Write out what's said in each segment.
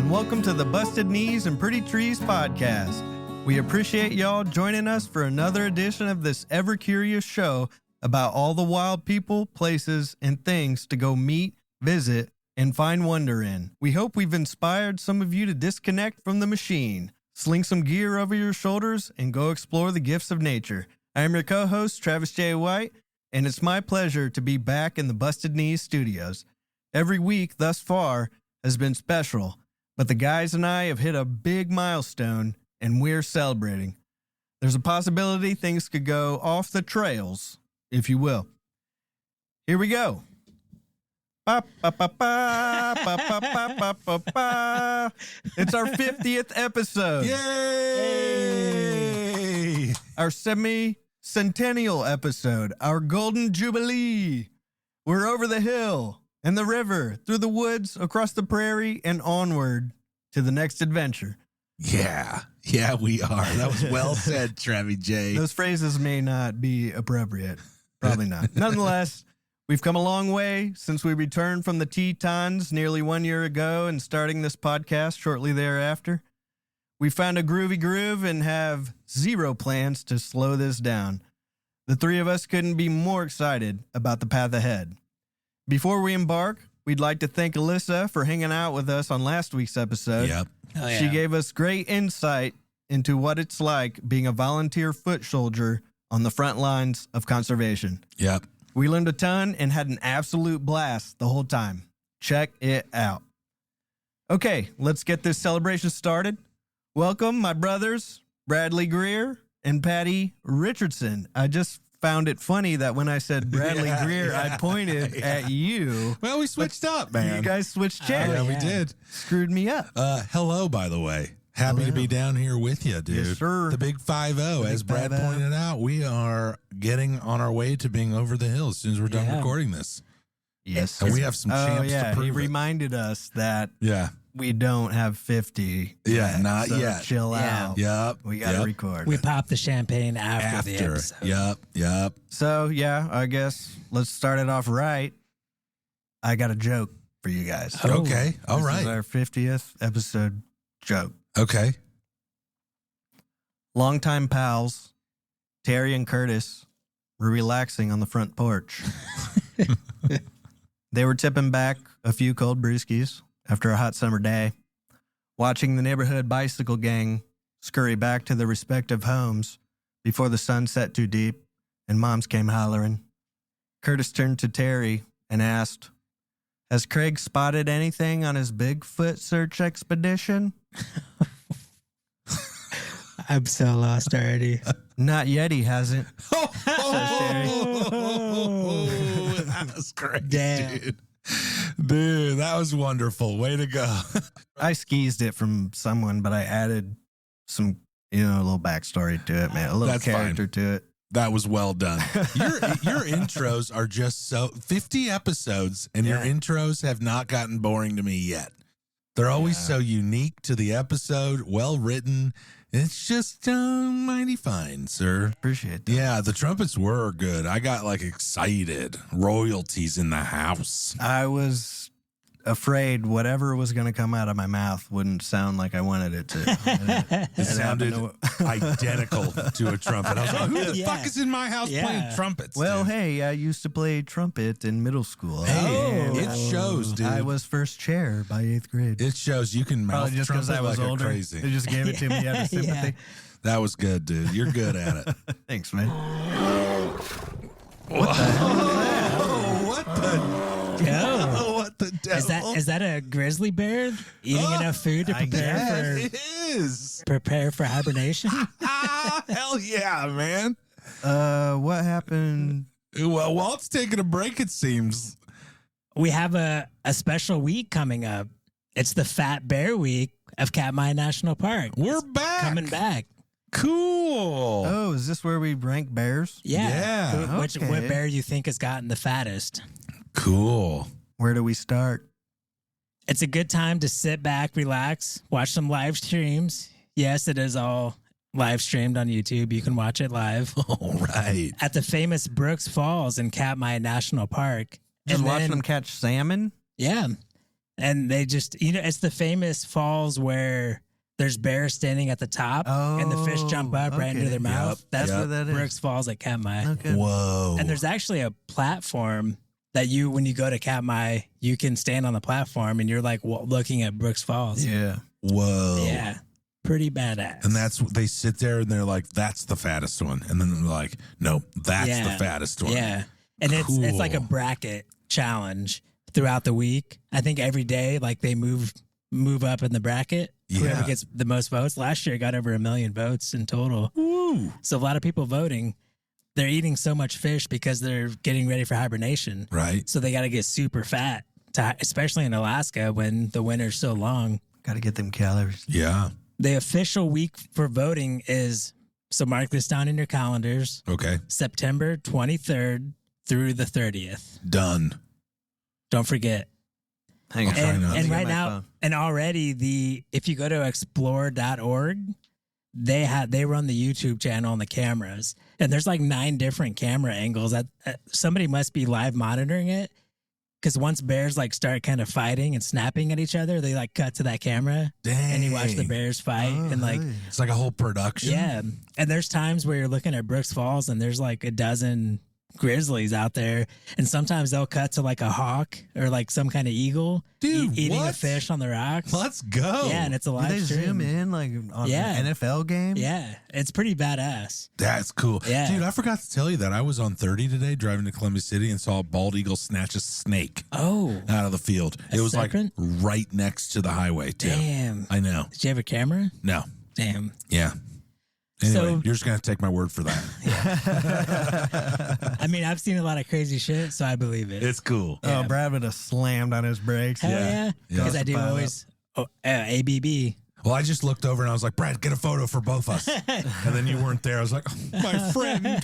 and welcome to the Busted Knees and Pretty Trees podcast. We appreciate y'all joining us for another edition of this ever-curious show about all the wild people, places, and things to go meet, visit, and find wonder in. We hope we've inspired some of you to disconnect from the machine, sling some gear over your shoulders, and go explore the gifts of nature. I am your co-host, Travis J. White, and it's my pleasure to be back in the Busted Knees studios. Every week thus far has been special, but the guys and I have hit a big milestone, and we're celebrating. There's a possibility things could go off the trails, if you will. Here we go. It's our 50th episode. Yay! Our semi-centennial episode, our golden jubilee. We're over the hill and the river, through the woods, across the prairie, and onward to the next adventure. Yeah, we are. That was well said, Travis J. Those phrases may not be appropriate. Probably not. Nonetheless, we've come a long way since we returned from the Tetons nearly 1 year ago and starting this podcast shortly thereafter. We found a groovy groove and have zero plans to slow this down. The three of us couldn't be more excited about the path ahead. Before we embark, we'd like to thank Alyssa for hanging out with us on last week's episode. Yep. Oh, yeah. She gave us great insight into what it's like being a volunteer foot soldier on the front lines of conservation. Yep. We learned a ton and had an absolute blast the whole time. Check it out. Okay, let's get this celebration started. Welcome, my brothers, Bradley Greer and Patty Richardson. I just found it funny that when I said Bradley Greer, I pointed at you. Well, we switched up, man. You guys switched chairs. Yeah, we did. Screwed me up. Hello, by the way. Happy to be down here with you, dude. Yes, sir. The big 5-0. As Brad 5-0. pointed out, we are getting on our way to being over the hill as soon as we're done recording this. Yes. And we have some champs to prove He it. reminded us that Yeah. we don't have 50. Yeah, yet, not so yet. Chill Yeah. out. Yep. We got to Yep. record. We it. popped the champagne after the episode. Yep. So, yeah, I guess let's start it off right. I got a joke for you guys. Oh. Okay. All This is right. our 50th episode joke. Okay. Longtime pals, Terry and Curtis, were relaxing on the front porch. They were tipping back a few cold brewskis after a hot summer day, watching the neighborhood bicycle gang scurry back to their respective homes before the sun set too deep and moms came hollering. Curtis turned to Terry and asked, "Has Craig spotted anything on his Bigfoot search expedition?" I'm so lost already. "Not yet, he hasn't." That was great, Damn. dude. That was wonderful. Way to go. I skeezed it from someone, but I added some, a little backstory to it, man. A little That's character to it. That was well done. Your intros are just so 50 episodes, and your Yeah. intros have not gotten boring to me yet. They're always so unique to the episode, well written. It's just mighty fine, sir. Appreciate that. Yeah, the trumpets were good. I got excited. Royalties in the house. I was afraid whatever was going to come out of my mouth wouldn't sound like I wanted it to. It sounded identical to a trumpet. I was like, who the Yeah. fuck is in my house Yeah. playing trumpets? Well, dude? hey, I used to play trumpet in middle school. Hey, Oh. it shows, dude. I was first chair by 8th grade. It shows you can mouth Probably just because trumpet I was like older. a crazy. They just gave it to me out of sympathy. Yeah. That was good, dude. You're good at it. Thanks, man. What the hell? What the? Oh. What the devil? Is that a grizzly bear eating enough food to I prepare It is. for hibernation? Hell yeah, man. What happened? Well, Walt's taking a break, it seems. We have a special week coming up. It's the Fat Bear Week of Katmai National Park. We're back. Coming back. Cool. Oh, is this where we rank bears? Yeah. Yeah. What Okay. bear you think has gotten the fattest? Cool. Where do we start? It's a good time to sit back, relax, watch some live streams. Yes, it is all live streamed on YouTube. You can watch it live All right. at the famous Brooks Falls in Katmai National Park. Just And watching then- them catch salmon? Yeah. And they just, it's the famous falls where there's bears standing at the top and the fish jump up right into their mouth. That's where that is. Brooks Falls at Katmai. Okay. Whoa. And there's actually a platform that when you go to Katmai, you can stand on the platform and you're like looking at Brooks Falls. Yeah. Whoa. Yeah. Pretty badass. And they sit there and they're like, that's the fattest one. And then they're like, no, that's the fattest one. Yeah. And it's like a bracket challenge throughout the week. I think every day, like they move up in the bracket. Whoever gets the most votes. Last year, it got over 1 million votes in total. Ooh. So a lot of people voting. They're eating so much fish because they're getting ready for hibernation. Right. So they got to get super fat, especially in Alaska when the winter's so long. Got to get them calories. Yeah. The official week for voting is, so mark this down in your calendars, Okay. September 23rd through the 30th. Done. Don't forget. Hang on. And right now, and already if you go to explore.org, they run the YouTube channel on the cameras, and there's like 9 different camera angles that somebody must be live monitoring it. Because once bears like start kind of fighting and snapping at each other, they like cut to that camera. Dang. And you watch the bears fight and like it's like a whole production. yeah. And there's times where you're looking at Brooks Falls and there's like a dozen grizzlies out there, and sometimes they'll cut to like a hawk or like some kind of eagle eating a fish on the rocks. Let's go. Yeah, and it's a live Do they stream. zoom in like on an NFL game? Yeah, it's pretty badass. That's cool. Yeah. Dude, I forgot to tell you that I was on 30 today driving to Columbia City and saw a bald eagle snatch a snake Oh, out of the field. It was serpent? like right next to the highway, too. damn. I know. Did you have a camera? No. Damn. Yeah. Anyway, So- you're just going to take my word for that. I mean, I've seen a lot of crazy shit, so I believe it. It's cool. Oh, Brad would have slammed on his brakes. Hell yeah. Because I do Pile up. always, ABB. Well, I just looked over and I was like, Brad, get a photo for both us. And then you weren't there. I was like, oh, my friend.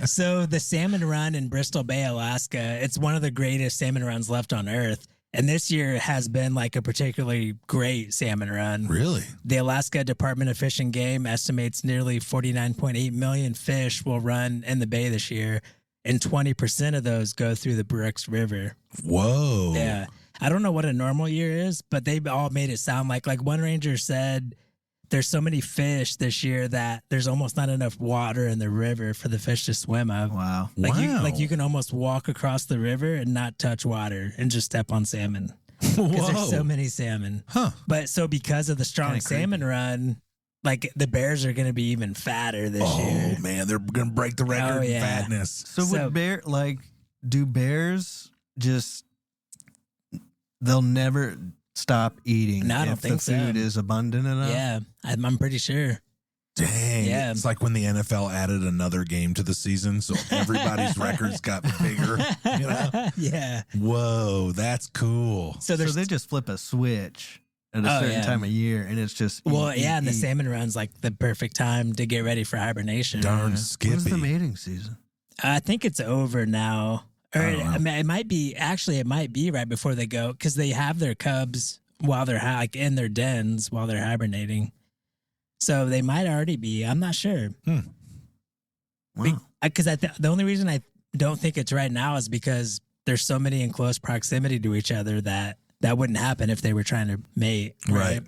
So the salmon run in Bristol Bay, Alaska, it's one of the greatest salmon runs left on Earth. And this year has been like a particularly great salmon run. Really? The Alaska Department of Fish and Game estimates nearly 49.8 million fish will run in the bay this year, and 20% of those go through the Brooks River. Whoa. Yeah. I don't know what a normal year is, but they all made it sound like one ranger said there's so many fish this year that there's almost not enough water in the river for the fish to swim up. Wow. Like you can almost walk across the river and not touch water and just step on salmon. Because there's so many salmon. Huh. But so because of the strong Kinda creepy. salmon run, like the bears are going to be even fatter this year. Oh, man. They're going to break the record in yeah. fatness. So do bears just, they'll never stop eating No, I don't if think the food so. is abundant enough? Yeah, I'm pretty sure. Dang. Yeah. It's like when the NFL added another game to the season, so everybody's records got bigger. You know? Yeah. Whoa, that's cool. So So there's they just flip a switch at a certain time of year, and it's just and the eat. salmon run's like the perfect time to get ready for hibernation. Darn When's Skippy. the mating season? I think it's over now. Or I don't know. I mean, it might be right before they go, because they have their cubs while they're like in their dens while they're hibernating. So they might already be. I'm not sure. Wow. Because the only reason I don't think it's right now is because there's so many in close proximity to each other that wouldn't happen if they were trying to mate. Right.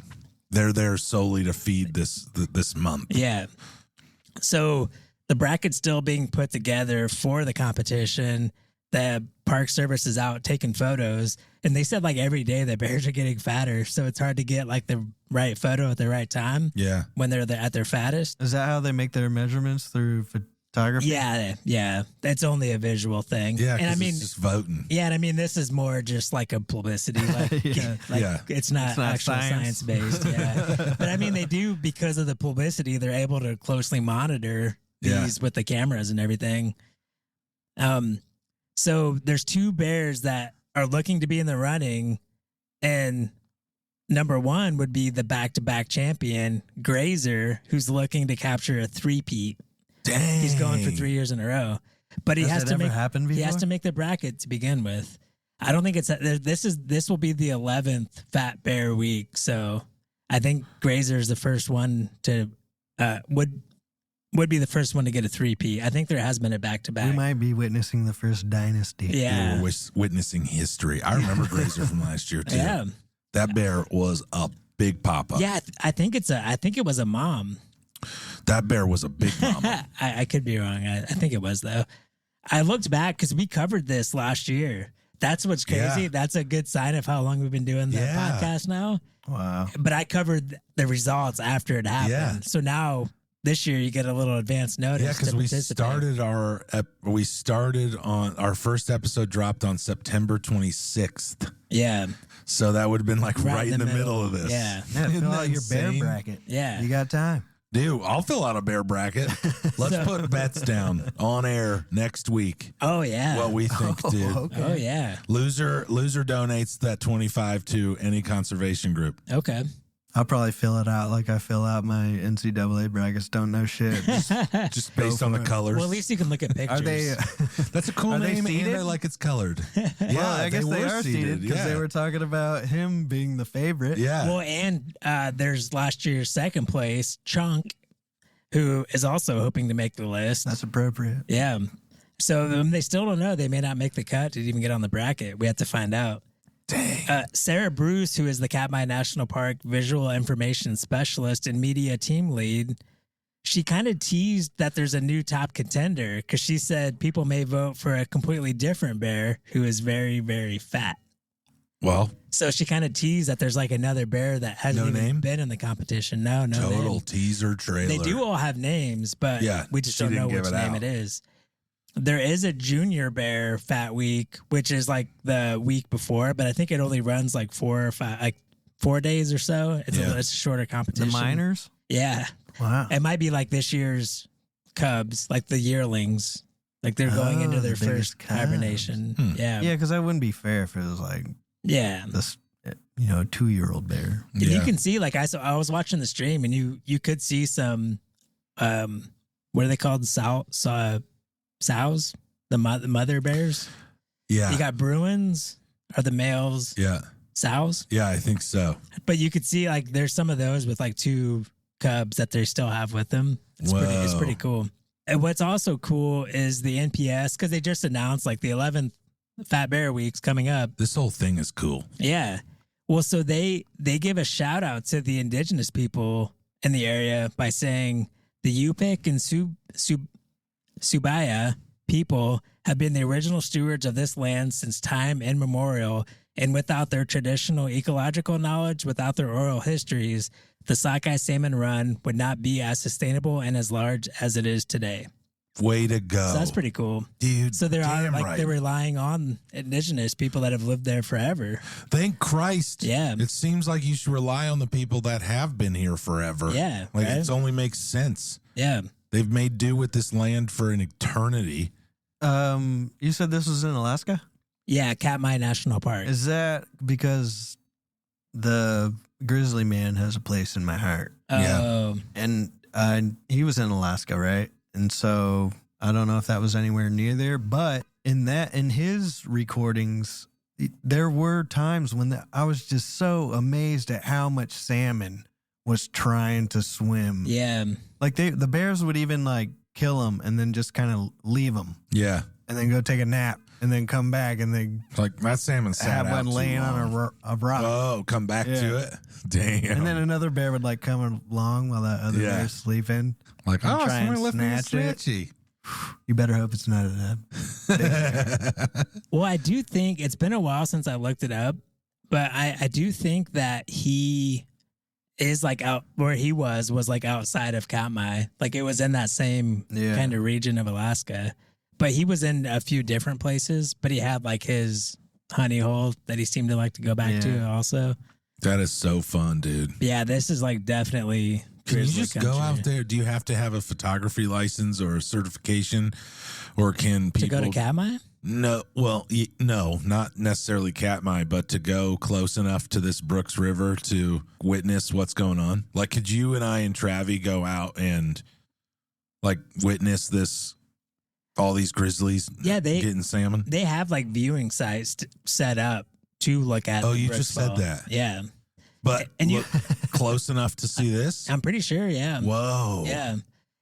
They're there solely to feed this month. Yeah. So the bracket's still being put together for the competition. The Park Service is out taking photos, and they said like every day the bears are getting fatter, so it's hard to get like the right photo at the right time Yeah. when they're at their fattest. Is that how they make their measurements through photography? Yeah. It's only a visual thing. Yeah. And I mean, it's just voting. yeah, and I mean, this is more just like a publicity. Like, Yeah. It's not actual science based. Yeah. But I mean, they do, because of the publicity, they're able to closely monitor these with the cameras and everything. So there's 2 bears that are looking to be in the running, and number 1 would be the back-to-back champion, Grazer, who's looking to capture a 3-peat. Dang. He's going for 3 years in a row, but he Has has that to ever make happened he has before? to make the bracket to begin with. I don't think it's this will be the 11th Fat Bear week, so I think Grazer is the first one to would would be the first one to get a 3-peat. I think there has been a back-to-back. We might be witnessing the first dynasty. Yeah. We're witnessing history. I remember Grazer from last year, too. Yeah. That bear was a big papa. Yeah, I think it was a mom. That bear was a big mama. I could be wrong. I think it was, though. I looked back because we covered this last year. That's what's crazy. Yeah. That's a good sign of how long we've been doing the podcast now. Wow. But I covered the results after it happened. Yeah. So now this year you get a little advance notice. Yeah, because we started on our first episode dropped on September 26th. Yeah. So that would have been like right in the middle of this. Yeah. Yeah, Isn't fill that out your bear insane? bracket. Yeah. You got time. Dude, I'll fill out a bear bracket. Let's put bets down on air next week. Oh yeah. What we think, dude. Okay. Oh yeah. Loser donates that 25 to any conservation group. Okay. I'll probably fill it out like I fill out my NCAA brackets. Don't know shit. Just based on the colors. Well, at least you can look at pictures. Are they? That's a cool Are they name, seated? and I like it's colored. Yeah, Well, I guess they were are seated because they were talking about him being the favorite. Yeah. Well, and there's last year's second place, Chunk, who is also hoping to make the list. That's appropriate. Yeah. So they still don't know. They may not make the cut to even get on the bracket. We have to find out. Dang. Sarah Bruce, who is the Katmai National Park visual information specialist and media team lead, she kind of teased that there's a new top contender because she said people may vote for a completely different bear who is very, very fat. Well, So she kind of teased that there's like another bear that hasn't No even name? been in the competition. No total name. teaser trailer. They do all have names, but Yeah, we just she don't know didn't give which it name out. it is. There is a junior bear fat week, which is like the week before, but I think it only runs like 4 days or so. It's Yeah. it's a shorter The competition. minors? Yeah. Wow. It might be like this year's cubs, like the yearlings. Like they're going into Oh, their the biggest first hibernation. Hmm. Yeah. Yeah, because that wouldn't be fair if it was like Yeah. this, 2-year-old bear. And you can see, like I was watching the stream, and you could see some, what are they called? Sows, the mother bears. Yeah. You got Bruins are the males. Yeah. Sows, Yeah, I think so. but you could see like there's some of those with like 2 cubs that they still have with them. It's Whoa. pretty cool. And what's also cool is the NPS because they just announced like the 11th Fat Bear Week's coming up. This whole thing is cool. Yeah. Well, so they give a shout out to the indigenous people in the area by saying the Yupik and Subaya people have been the original stewards of this land since time immemorial, and without their traditional ecological knowledge, without their oral histories, the Sockeye Salmon Run would not be as sustainable and as large as it is today. Way to go. So that's pretty cool. Dude, So they're damn like right. they're relying on indigenous people that have lived there forever. Thank Christ. Yeah. It seems like you should rely on the people that have been here forever. Yeah, Like right? it only makes sense. Yeah. They've made do with this land for an eternity. You said this was in Alaska? Yeah, Katmai National Park. Is that because the grizzly man has a place in my heart? Yeah. Oh, And he was in Alaska, right? And so I don't know if that was anywhere near there, but in his recordings, there were times when I was just so amazed at how much salmon was trying to swim. yeah. Like the bears would even like kill them and then just kind of leave them Yeah. and then go take a nap and then come back and then Like that salmon sat have out one too laying long. on a rock. Oh, come back Yeah. to it. Damn. And then another bear would like come along while that other Yeah. bear's sleeping. like, and oh, try and somebody left me a snatch it. snatchy. You better hope it's not a Well, I do think it's been a while since I looked it up, but I do think that he is like out where he was like outside of Katmai. Like it was in that same Yeah. kind of region of Alaska. But he was in a few different places, but he had like his honey hole that he seemed to like to go back to Yeah. also. That is so fun, dude. Yeah, this is like definitely Can you grizzly just go country. out there? Do you have to have a photography license or a certification, or can to people go to Katmai? No, well, no, not necessarily Katmai, but to go close enough to this Brooks River to witness what's going on. Like, could you and I and Travi go out and like witness this? All these grizzlies, Yeah, getting salmon. They have like viewing sites set up to look at. Oh, the you Brooks just said Fall. that. Yeah, But and you- look close enough to see this. I'm pretty sure. Yeah. Whoa! Yeah.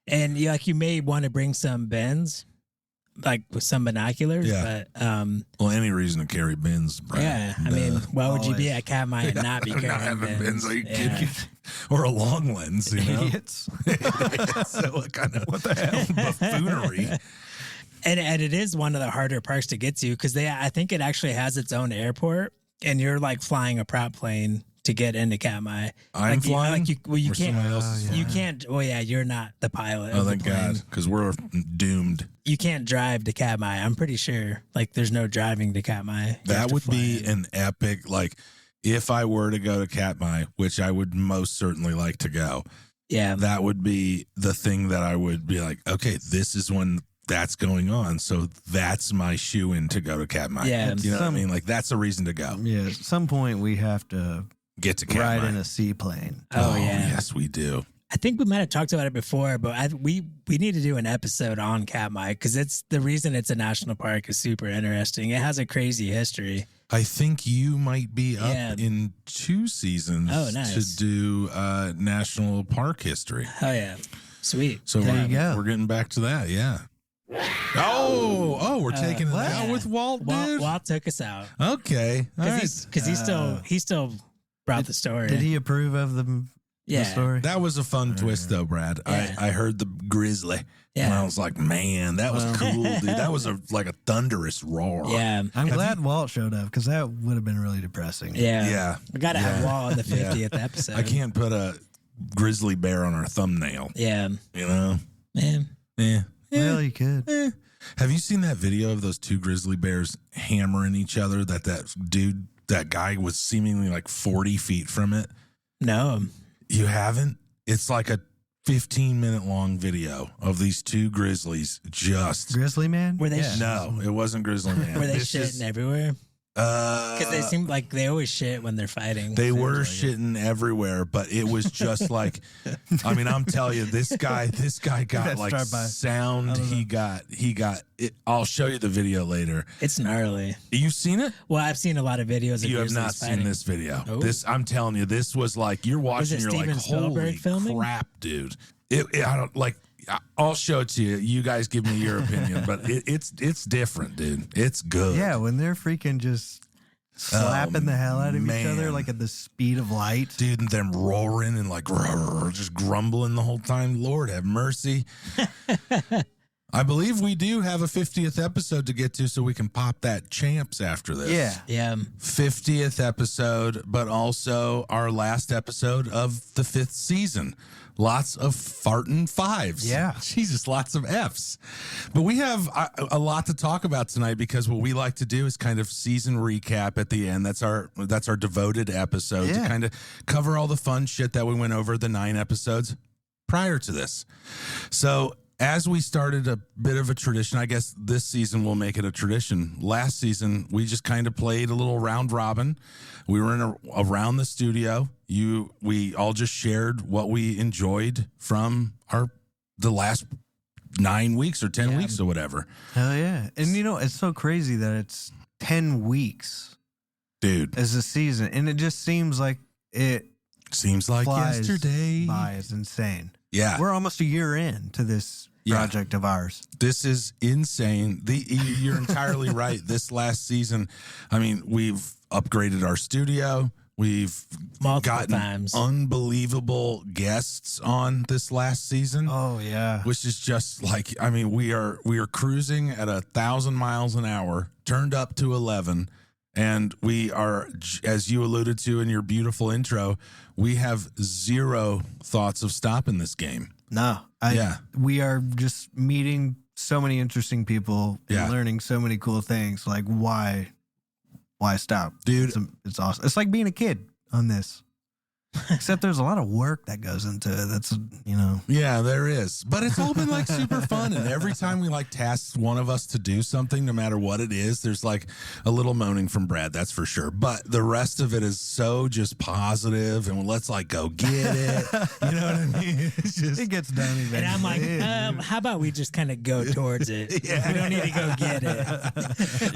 And you may want to bring some bins, like with some binoculars. Yeah. But Well, any reason to carry bins, Brad. yeah, I mean, why would you be Always. at Katmai and not be carrying not having bins? Are you Yeah. kidding? Or a long lens, you know? Idiots. So what kind of what the hell buffoonery? And it is one of the harder parks to get to because I think it actually has its own airport, and you're like flying a prop plane to get into Katmai. I'm flying. You Or can't. somebody else is You flying? can't. Well, yeah, you're not the pilot. Oh, of the thank plane. God, because we're doomed. You can't drive to Katmai. I'm pretty sure. Like, there's no driving to Katmai. You have That to would fly be in. an epic, like, if I were to go to Katmai, which I would most certainly like to go, Yeah. that would be the thing that I would be like, okay, this is when that's going on. So that's my shoe in to go to Katmai. Yeah. You know what I mean? Like, that's a reason to go. Yeah, at some point we have to Get to Katmai. ride in a seaplane. Oh, yeah. Yes, we do. I think we might have talked about it before, but we need to do an episode on Katmai because it's the reason it's a national park is super interesting. It has a crazy history. I think you might be up Yeah. in 2 seasons Oh, nice. to do national park history. Oh yeah, sweet. So There we're, you go. we're getting back to that. Yeah. We're taking it what? out with Walt, dude. Walt took us out Okay. All right. because he still brought the story. Did he approve of the Yeah. story? That was a fun twist, though, Brad. Yeah. I heard the grizzly, and Yeah. I was like, man, that was cool, dude. That was like a thunderous roar. Yeah. I'm glad Walt showed up because that would have been really depressing. Yeah. Yeah. We got to have Yeah. Walt on the 50th Yeah. episode. I can't put a grizzly bear on our thumbnail, Yeah. you know? Man. Yeah. Well, you could. Have you seen that video of those 2 grizzly bears hammering each other? That guy was seemingly like 40 feet from it. No. You haven't? It's like a 15-minute long video of these 2 grizzlies just. Grizzly Man? Were they Yeah. No, it wasn't Grizzly Man. Were they This shitting is- everywhere? Because they Uh, seem like they always shit when they're fighting. They Seems were like it. shitting everywhere, but it was just like, I mean, I'm telling you, this guy got Let's like start by- sound. He got it. I'll show you the video later. It's gnarly. You seen it? Well, I've seen a lot of videos of You have grizzlies not fighting. seen this video. Oh. This, I'm telling you, this was like you're watching. it You're like, Steven Spielberg holy filming? crap, dude! I don't like. I'll show it to you. You guys give me your opinion, but it's different, dude. It's good. Yeah, when they're freaking just slapping the hell out of each other man. like at the speed of light. Dude, and them roaring and like just grumbling the whole time. Lord have mercy. I believe we do have a 50th episode to get to, so we can pop that champs after this. Yeah. Yeah. 50th episode, but also our last episode of the 5th season. Lots of farting 5s. Yeah. Jesus, lots of Fs. But we have a lot to talk about tonight because what we like to do is kind of season recap at the end. That's our devoted episode to Yeah. kind of cover all the fun shit that we went over the 9 episodes prior to this. So as we started a bit of a tradition, I guess this season we'll make it a tradition. Last season, we just kind of played a little round robin. We were around the studio. We all just shared what we enjoyed from the last 9 weeks or 10 weeks or whatever. Hell yeah. And it's so crazy that it's 10 weeks Dude, as a season. And it just seems like it seems like flies yesterday. by. It's insane. Yeah. We're almost a year in to this project of ours. This is insane. You're entirely right. This last season, I mean, we've upgraded our studio. We've Multiple gotten times. unbelievable guests on this last season, Oh, yeah. which is just like, I mean, we are cruising at 1,000 miles an hour, turned up to 11. And we are, as you alluded to in your beautiful intro, we have zero thoughts of stopping this game. No. We are just meeting so many interesting people and Yeah. learning so many cool things. Like, why stop? Dude. It's awesome. It's like being a kid on this. Except there's a lot of work that goes into it. That's, Yeah, there is. But it's all been like super fun. And every time we like task one of us to do something, no matter what it is, there's like a little moaning from Brad, that's for sure. But the rest of it is so just positive and let's like go get it. You know what I mean? It's just, it gets done eventually. And I'm like, how about we just kind of go towards it? Yeah. We don't need to go get it.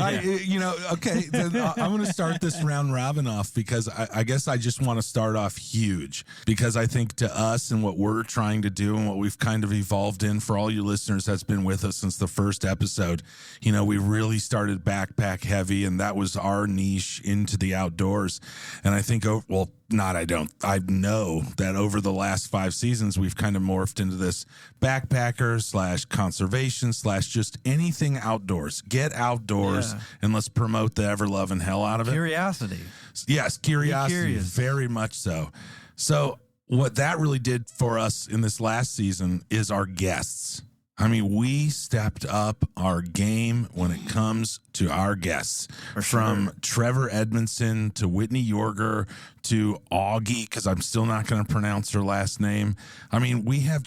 okay, then I'm going to start this round robin off because I guess I just want to start off huge, because I think to us and what we're trying to do and what we've kind of evolved in, for all you listeners that's been with us since the first episode, you know, we really started backpack heavy, and that was our niche into the outdoors. And I think, I know that over the last 5 seasons, we've kind of morphed into this backpacker / conservation / just anything outdoors. Get outdoors and let's promote the ever loving hell out of it. Curiosity. Yes, curiosity, very much so. So what that really did for us in this last season is our guests. I mean, we stepped up our game when it comes to our guests. From Trevor Edmonson to Whitney Yoerger to Augie, because I'm still not going to pronounce her last name. I mean, we have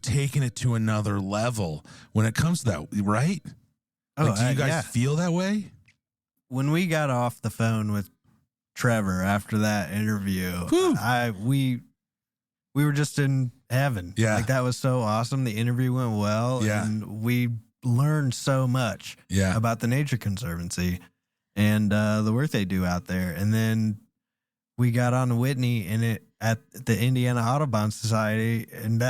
taken it to another level when it comes to that, right? Do you guys feel that way? When we got off the phone with Trevor after that interview, we were just in heaven. Yeah. Like, that was so awesome. The interview went well. Yeah. And we learned so much about the Nature Conservancy and the work they do out there. And then we got on to Whitney at the Indiana Audubon Society, and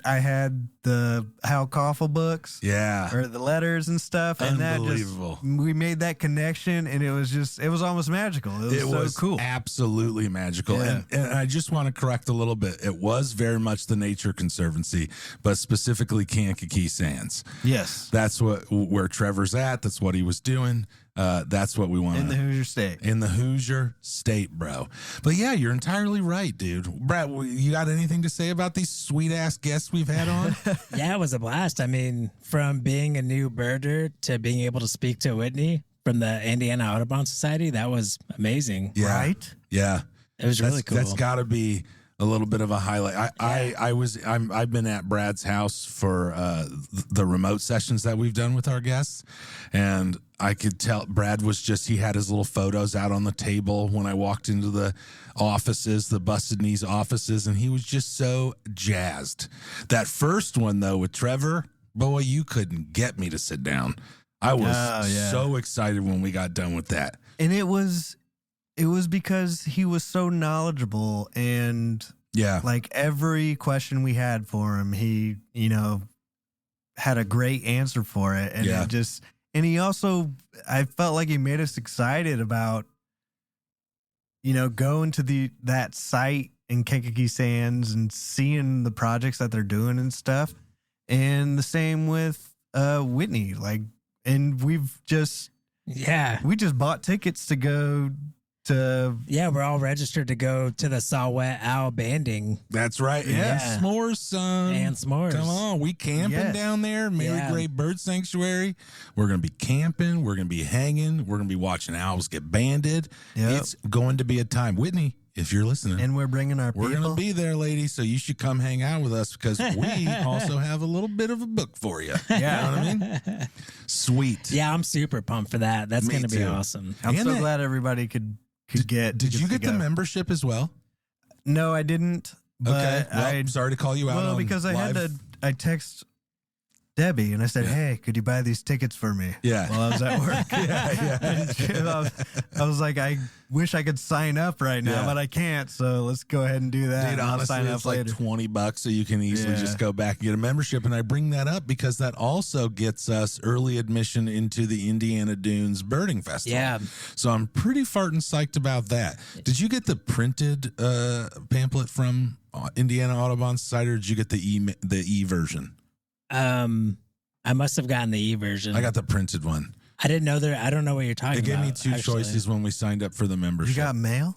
I had the Hal Koffel books. Yeah. Or the letters and stuff. Unbelievable. And we made that connection, and it was almost magical. It was so cool. Absolutely magical. Yeah. And I just want to correct a little bit. It was very much the Nature Conservancy, but specifically Kankakee Sands. Yes. That's where Trevor's at. That's what he was doing. That's what we want. In the Hoosier State. In the Hoosier State, bro. But yeah, you're entirely right, dude. Brad, you got anything to say about these sweet-ass guests we've had on? Yeah, it was a blast. I mean, from being a new birder to being able to speak to Whitney from the Indiana Audubon Society, that was amazing. Yeah. Right? Yeah. It was really cool. That's got to be a little bit of a highlight. I've been at Brad's house for the remote sessions that we've done with our guests, and I could tell Brad he had his little photos out on the table when I walked into the offices, the Busted Knees offices, and he was just so jazzed. That first one though with Trevor, boy, you couldn't get me to sit down. I was so excited when we got done with that. And it was because he was so knowledgeable, and like every question we had for him, he, had a great answer for it. And and he also, I felt like he made us excited about, going to that site in Kankakee Sands and seeing the projects that they're doing and stuff. And the same with Whitney, and we just bought tickets to go to. Yeah, we're all registered to go to the Saw Wet Owl banding. That's right. Yeah. S'mores, son. And s'mores. Come on. We camping down there. Mary Gray Bird Sanctuary. We're going to be camping. We're going to be hanging. We're going to be watching owls get banded. Yep. It's going to be a time. Whitney, if you're listening. And we're bringing our people. We're going to be there, ladies. So you should come hang out with us, because we also have a little bit of a book for you. Yeah. You know what I mean? Sweet. Yeah, I'm super pumped for that. That's going to be awesome. I'm so glad everybody could get. Did you get the membership as well? No, I didn't. But I'm sorry to call you out. Well, because I text Debbie and I said, "Hey, could you buy these tickets for me?" Yeah. While I was at work. I was like, I wish I could sign up right now, but I can't. So let's go ahead and do that. Dude, honestly, it's like $20, so you can easily just go back and get a membership. And I bring that up because that also gets us early admission into the Indiana Dunes Birding Festival. Yeah. So I'm pretty farting psyched about that. Did you get the printed pamphlet from Indiana Audubon Society, or did you get the e version? I must have gotten the e version. I got the printed one. I didn't know I don't know what you're talking about. They gave me two choices when we signed up for the membership. You got mail?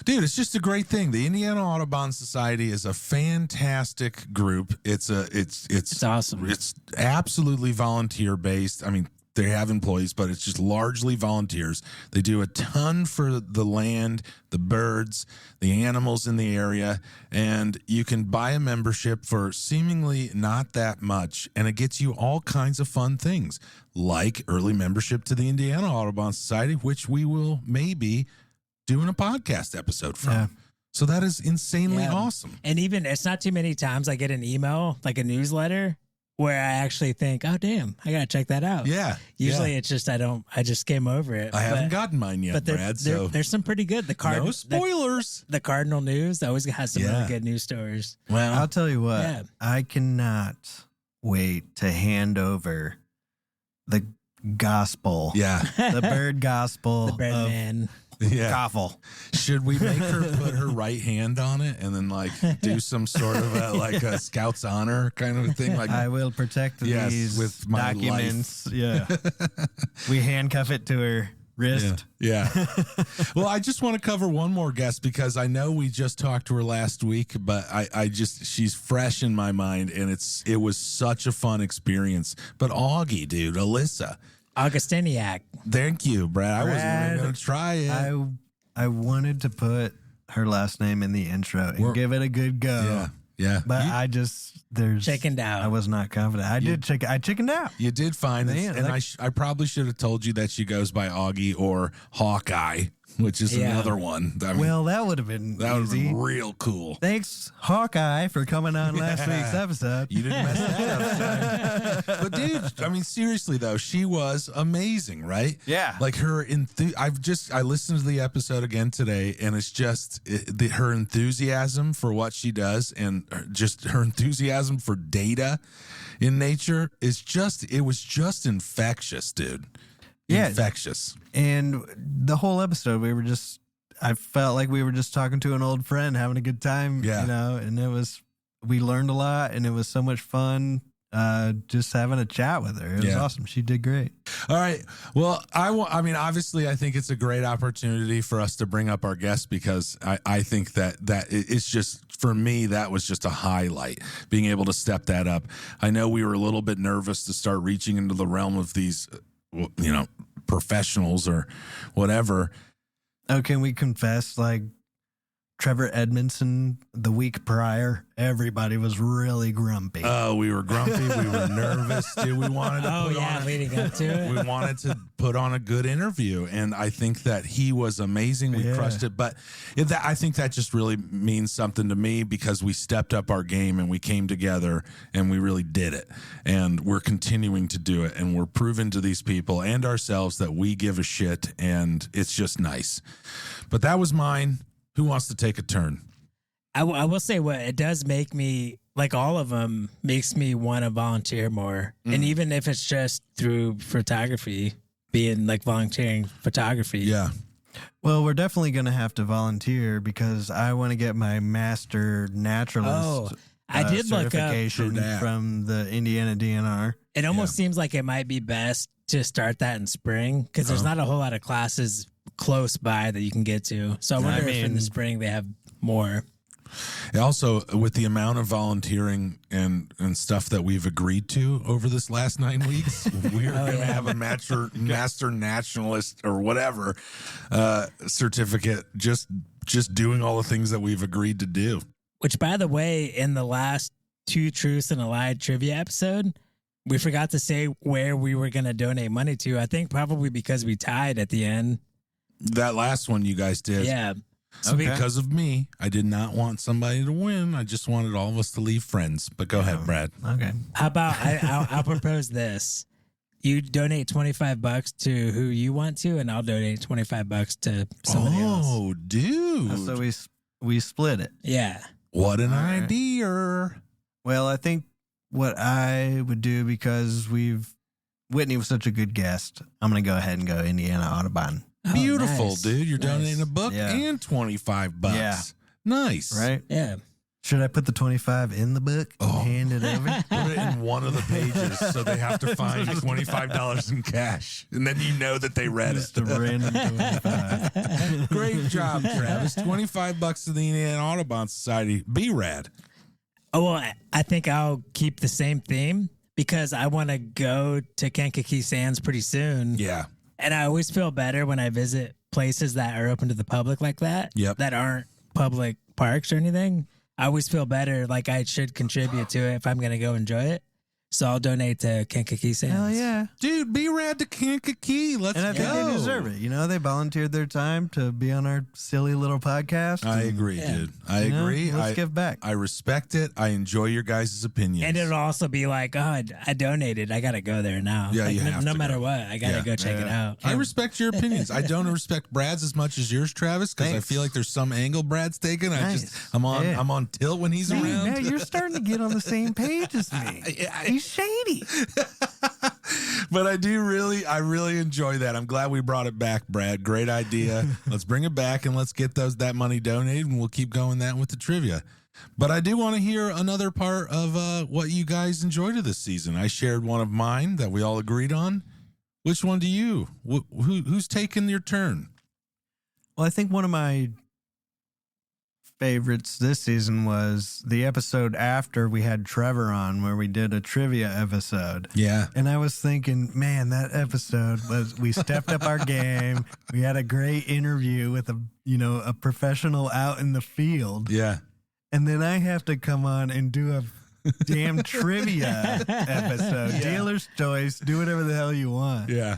Dude, it's just a great thing. The Indiana Audubon Society is a fantastic group. It's awesome. It's absolutely volunteer based. I mean, they have employees, but it's just largely volunteers. They do a ton for the land, the birds, the animals in the area, and you can buy a membership for seemingly not that much, and it gets you all kinds of fun things, like early membership to the Indiana Audubon Society, which we will maybe doing a podcast episode from. Yeah. So that is insanely awesome. And even, it's not too many times I get an email, like a newsletter, where I actually think, oh damn, I gotta check that out. Yeah. Usually it's just I just skim over it. I haven't gotten mine yet, but Brad. So there's some pretty good. no spoilers. The Cardinal News always has some really good news stories. Well, I'll tell you what. Yeah. I cannot wait to hand over the gospel. Yeah. The bird gospel. The bird of man. Yeah. Koffel. Should we make her put her right hand on it and then like do some sort of a Scout's honor kind of a thing? Like I will protect these with my documents. Yeah. We handcuff it to her wrist. Yeah. Well, I just want to cover one more guest because I know we just talked to her last week, but she's fresh in my mind and it was such a fun experience. But Augie, dude, Alyssa. Augustiniak. Thank you, Brad. I wasn't even going to try it. I wanted to put her last name in the intro and give it a good go. Yeah. But there's chickened out. I was not confident. I chickened out. You did fine. Man, and I probably should have told you that she goes by Augie or Hawkeye, which is another one. I mean, well, that would have been easy. Real cool. Thanks, Hawkeye, for coming on last week's episode. You didn't mess that up, son. But dude, I mean, seriously though, she was amazing, right? Yeah. Like her I listened to the episode again today, and it's just her enthusiasm for what she does, and just her enthusiasm for data in nature it was just infectious, dude. Yeah. Infectious. And the whole episode, I felt like we were just talking to an old friend, having a good time, and we learned a lot, and it was so much fun just having a chat with her. It was awesome. She did great. All right. Well, obviously, I think it's a great opportunity for us to bring up our guests because I think that it's just, for me, that was just a highlight, being able to step that up. I know we were a little bit nervous to start reaching into the realm of these, professionals or whatever. Oh, can we confess, like, Trevor Edmonson the week prior, everybody was really grumpy. Oh, we were grumpy. We were nervous. Dude, we wanted to leading up to it. We wanted to put on a good interview, and I think that he was amazing. We crushed it, but I think that just really means something to me because we stepped up our game and we came together and we really did it, and we're continuing to do it, and we're proving to these people and ourselves that we give a shit, and it's just nice. But that was mine. Who wants to take a turn? I will say what it does make me, like all of them, makes me want to volunteer more. And even if it's just through photography, being like volunteering photography. Yeah. Well, we're definitely going to have to volunteer because I want to get my master naturalist I did look up certification from the Indiana DNR. It almost seems like it might be best to start that in spring because there's not a whole lot of classes close by that you can get to. So I wonder if in the spring they have more. Also, with the amount of volunteering and stuff that we've agreed to over this last 9 weeks, we're going to have a master nationalist or whatever certificate, just doing all the things that we've agreed to do. Which, by the way, in the last 2 Truths and a Lie trivia episode, we forgot to say where we were going to donate money to. I think probably because we tied at the end. That last one you guys did. Yeah. So because of me, I did not want somebody to win. I just wanted all of us to leave friends. But go ahead, Brad. Okay. How about I'll propose this. You donate $25 to who you want to, and I'll donate $25 to somebody else. Oh, dude. So we split it. Yeah. What an idea. Well, I think what I would do, because Whitney was such a good guest, I'm going to go ahead and go Indiana Audubon. Oh, beautiful, nice. dude. You're donating a book and $25. Yeah. Nice. Right? Yeah. Should I put the 25 in the book and hand it over? Put it in one of the pages so they have to find $25 in cash. And then you know that they read Just it. a random 25. Great job, Travis. $25 to the Indiana Audubon Society. Be rad. Oh, well, I think I'll keep the same theme because I want to go to Kankakee Sands pretty soon. Yeah. And I always feel better when I visit places that are open to the public like that. Yep. That aren't public parks or anything. I always feel better like I should contribute to it if I'm going to go enjoy it. So I'll donate to Kankakee Sands. Hell yeah. Dude, be rad to Kankakee. Let's And I go. think they deserve it. You know, they volunteered their time to be on our silly little podcast. I and, agree, Yeah. dude. I you know, agree. Let's give back. I respect it. I enjoy your guys' opinions. And it'll also be like, oh, I donated. I got to go there now. Yeah, like, you have no to matter go. what, I got to Yeah. go check it out. I respect your opinions. I don't respect Brad's as much as yours, Travis, because I Thanks. feel like there's some angle Brad's taking. Nice. I'm on Yeah. I'm on tilt when he's See, around. now you're starting to get on the same page as me. He's shady. But I really enjoy that. I'm glad we brought it back, Brad. Great idea. Let's bring it back and let's get that money donated, and we'll keep going that with the trivia. But I do want to hear another part of what you guys enjoyed of this season. I shared one of mine that we all agreed on. Which one do you? Who's taking your turn? Well, I think one of my favorites this season was the episode after we had Trevor on, where we did a trivia episode. Yeah. And I was thinking, man, that episode we stepped up our game. We had a great interview with a professional out in the field. Yeah. And then I have to come on and do a damn trivia episode. Yeah. Dealer's choice. Do whatever the hell you want. Yeah.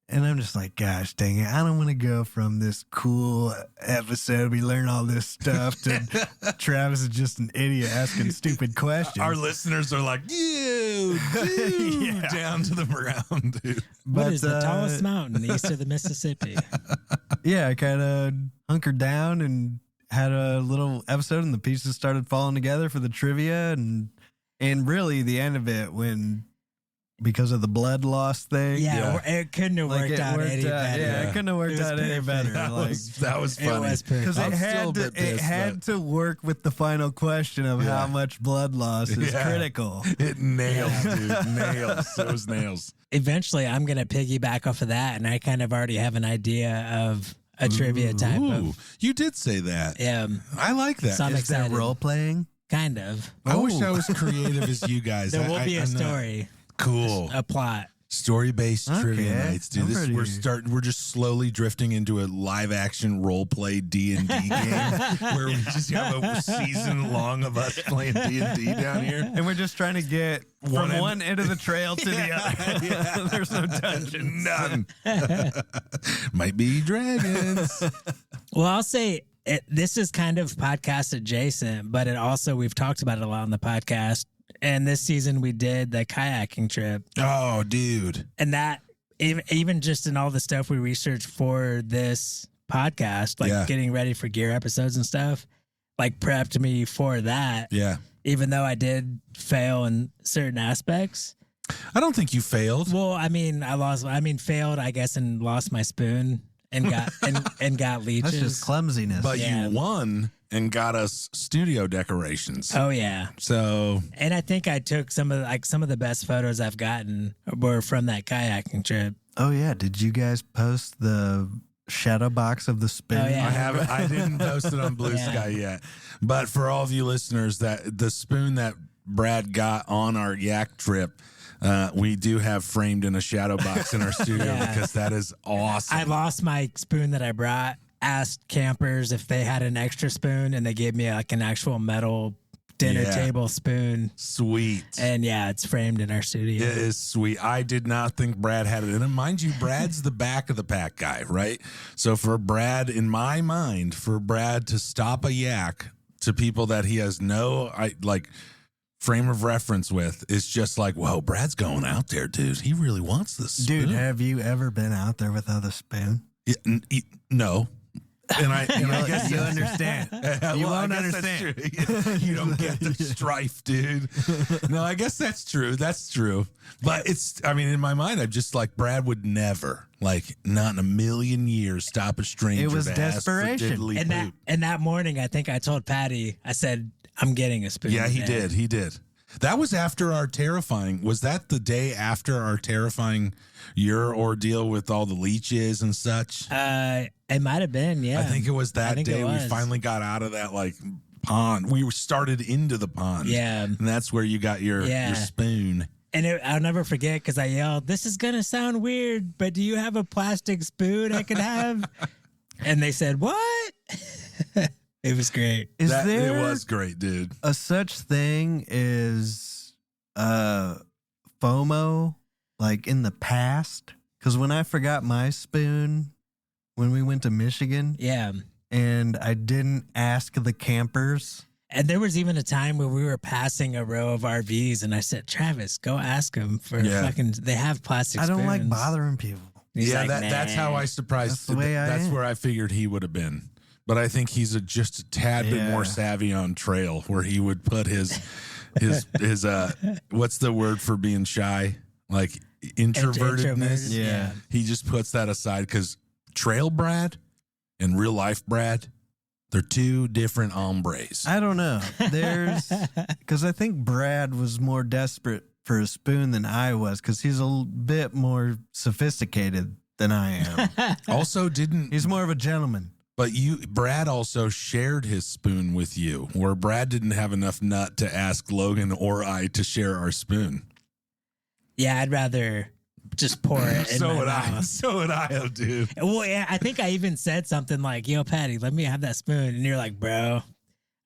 And I'm just like, gosh, dang it. I don't want to go from this cool episode. We learn all this stuff to Travis is just an idiot asking stupid questions. Our listeners are like, dude, Yeah. down to the ground, dude. What But, is the tallest mountain east of the Mississippi? Yeah, I kind of hunkered down and had a little episode, and the pieces started falling together for the trivia. And really, the end of it, because of the blood loss thing. Yeah, it couldn't have Like worked out any better. Yeah, it couldn't have worked It was out any perfect. better. That was It funny. was perfect. Because I'm it still a had bit pissed, to work with the final question of Yeah. how much blood loss is Yeah. critical. It nails, dude. Nails. It was nails. Eventually, I'm going to piggyback off of that, and I kind of already have an idea of a trivia type Ooh, of. you did say that. Yeah, I like that. So I'm Is there excited. role playing? kind of. I wish Oh. I was creative as you guys. There will I- be a I'm not- story, Cool. a plot. Story-based trivia Okay. nights, dude. I'm We're just slowly drifting into a live-action role-play D&D game where we just have a season long of us playing D&D down here. And we're just trying to get One from end- one end of the trail to the other. Yeah. There's no dungeons. None. Might be dragons. Well, I'll say this is kind of podcast adjacent, but it also, we've talked about it a lot on the podcast. And this season we did the kayaking trip. Oh, dude. And that, even just in all the stuff we researched for this podcast, like Yeah. getting ready for gear episodes and stuff, like prepped me for that. Yeah. Even though I did fail in certain aspects. I don't think you failed. Well, failed, I guess, and lost my spoon and got and got leeches. That's just clumsiness. But Yeah. you won and got us studio decorations. Oh yeah. So And I think I took some of the best photos I've gotten were from that kayaking trip. oh, yeah. Did you guys post the shadow box of the spoon? Oh, yeah. I didn't post it on Blue Yeah. Sky yet. But for all of you listeners, that the spoon that Brad got on our yak trip, we do have framed in a shadow box in our studio Yeah. because that is awesome. I lost my spoon that I brought, asked campers if they had an extra spoon, and they gave me like an actual metal dinner Yeah. table spoon. Sweet. And yeah, it's framed in our studio. It is sweet. I did not think Brad had it in him. Mind you, Brad's the back of the pack guy, right? So for Brad, in my mind, for Brad to stop a yak to people that he has no frame of reference with is just like, whoa, Brad's going out there, dude. He really wants this spoon. Dude, have you ever been out there without a spoon? Yeah, no. And I guess you understand. You won't understand. You don't get the strife, dude. No, I guess that's true. That's true. But in my mind, I'm just like, Brad would never, not in a million years, stop a stranger. It was to ask for desperation. diddly poop. And that morning, I think I told Patty, I said, I'm getting a spoon. Yeah, he today. did. He did. That was after our terrifying. Was that the day after our terrifying your ordeal with all the leeches and such? It might have been, yeah. I think it was that think day it we was. finally got out of that pond. We started into the pond. Yeah. And that's where you got your spoon. And I'll never forget because I yelled, "This is going to sound weird, but do you have a plastic spoon I could have?" And they said, "What?" It was great. Is It there was great, dude. a such thing as FOMO, like in the past. Because when I forgot my spoon when we went to Michigan, Yeah. and I didn't ask the campers. And there was even a time where we were passing a row of RVs, and I said, Travis, go ask them for fucking, they have plastic I don't spoons. like bothering people. He's yeah, like, that's how I surprised. That's the way I That's am. where I figured he would have been. But I think he's just a tad bit more savvy on trail, where he would put his what's the word for being shy? Like introvertedness. Yeah. He just puts that aside, because trail Brad and real life Brad, they're two different hombres. I don't know. Because I think Brad was more desperate for a spoon than I was, because he's a bit more sophisticated than I am. Also, He's more of a gentleman. But Brad also shared his spoon with you, where Brad didn't have enough nut to ask Logan or I to share our spoon. Yeah, I'd rather just pour it in my mouth. So would I, dude. Well, yeah, I think I even said something like, yo, Patty, let me have that spoon. And you're like, bro,